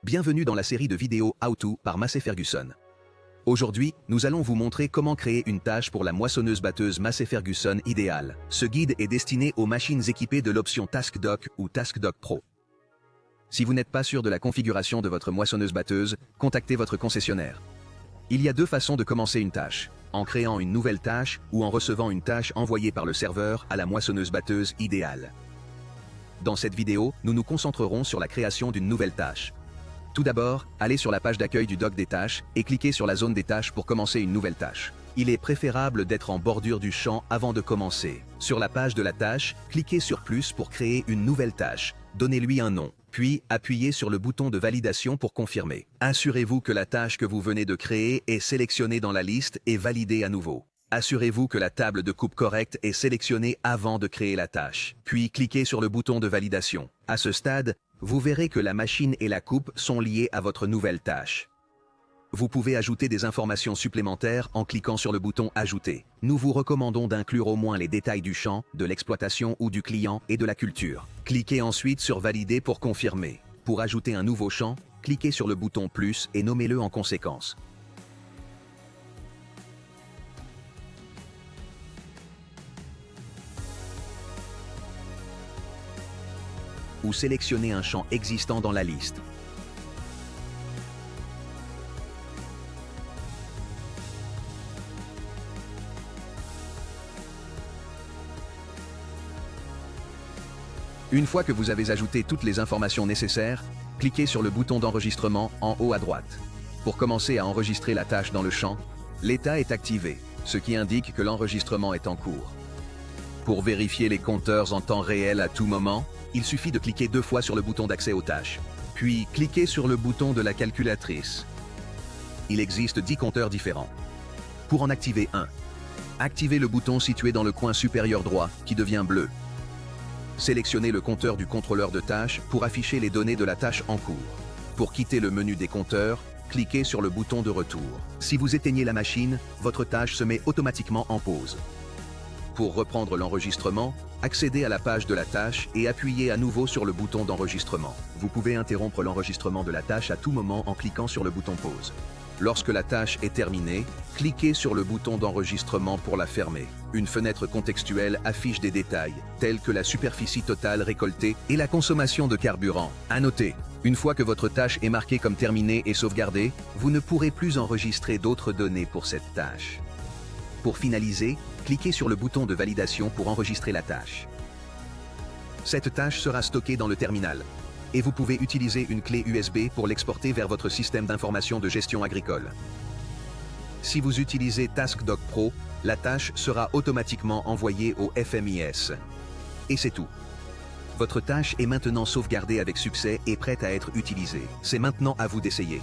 Bienvenue dans la série de vidéos How To par Massey Ferguson. Aujourd'hui, nous allons vous montrer comment créer une tâche pour la moissonneuse-batteuse Massey Ferguson idéale. Ce guide est destiné aux machines équipées de l'option TaskDock ou TaskDock Pro. Si vous n'êtes pas sûr de la configuration de votre moissonneuse-batteuse, contactez votre concessionnaire. Il y a deux façons de commencer une tâche, en créant une nouvelle tâche ou en recevant une tâche envoyée par le serveur à la moissonneuse-batteuse idéale. Dans cette vidéo, nous nous concentrerons sur la création d'une nouvelle tâche. Tout d'abord, allez sur la page d'accueil du doc des tâches et cliquez sur la zone des tâches pour commencer une nouvelle tâche. Il est préférable d'être en bordure du champ avant de commencer. Sur la page de la tâche, cliquez sur plus pour créer une nouvelle tâche. Donnez-lui un nom, puis appuyez sur le bouton de validation pour confirmer. Assurez-vous que la tâche que vous venez de créer est sélectionnée dans la liste et validée à nouveau. Assurez-vous que la table de coupe correcte est sélectionnée avant de créer la tâche. Puis cliquez sur le bouton de validation. À ce stade, vous verrez que la machine et la coupe sont liées à votre nouvelle tâche. Vous pouvez ajouter des informations supplémentaires en cliquant sur le bouton « Ajouter ». Nous vous recommandons d'inclure au moins les détails du champ, de l'exploitation ou du client et de la culture. Cliquez ensuite sur « Valider » pour confirmer. Pour ajouter un nouveau champ, cliquez sur le bouton « Plus » et nommez-le en conséquence. Ou sélectionnez un champ existant dans la liste. Une fois que vous avez ajouté toutes les informations nécessaires, cliquez sur le bouton d'enregistrement en haut à droite. Pour commencer à enregistrer la tâche dans le champ, l'état est activé, ce qui indique que l'enregistrement est en cours. Pour vérifier les compteurs en temps réel à tout moment, il suffit de cliquer 2 fois sur le bouton d'accès aux tâches. Puis, cliquez sur le bouton de la calculatrice. Il existe 10 compteurs différents. Pour en activer un, activez le bouton situé dans le coin supérieur droit qui devient bleu. Sélectionnez le compteur du contrôleur de tâches pour afficher les données de la tâche en cours. Pour quitter le menu des compteurs, cliquez sur le bouton de retour. Si vous éteignez la machine, votre tâche se met automatiquement en pause. Pour reprendre l'enregistrement, accédez à la page de la tâche et appuyez à nouveau sur le bouton d'enregistrement. Vous pouvez interrompre l'enregistrement de la tâche à tout moment en cliquant sur le bouton pause. Lorsque la tâche est terminée, cliquez sur le bouton d'enregistrement pour la fermer. Une fenêtre contextuelle affiche des détails, tels que la superficie totale récoltée et la consommation de carburant. À noter, une fois que votre tâche est marquée comme terminée et sauvegardée, vous ne pourrez plus enregistrer d'autres données pour cette tâche. Pour finaliser, cliquez sur le bouton de validation pour enregistrer la tâche. Cette tâche sera stockée dans le terminal, et vous pouvez utiliser une clé USB pour l'exporter vers votre système d'information de gestion agricole. Si vous utilisez TaskDock Pro, la tâche sera automatiquement envoyée au FMIS. Et c'est tout. Votre tâche est maintenant sauvegardée avec succès et prête à être utilisée. C'est maintenant à vous d'essayer.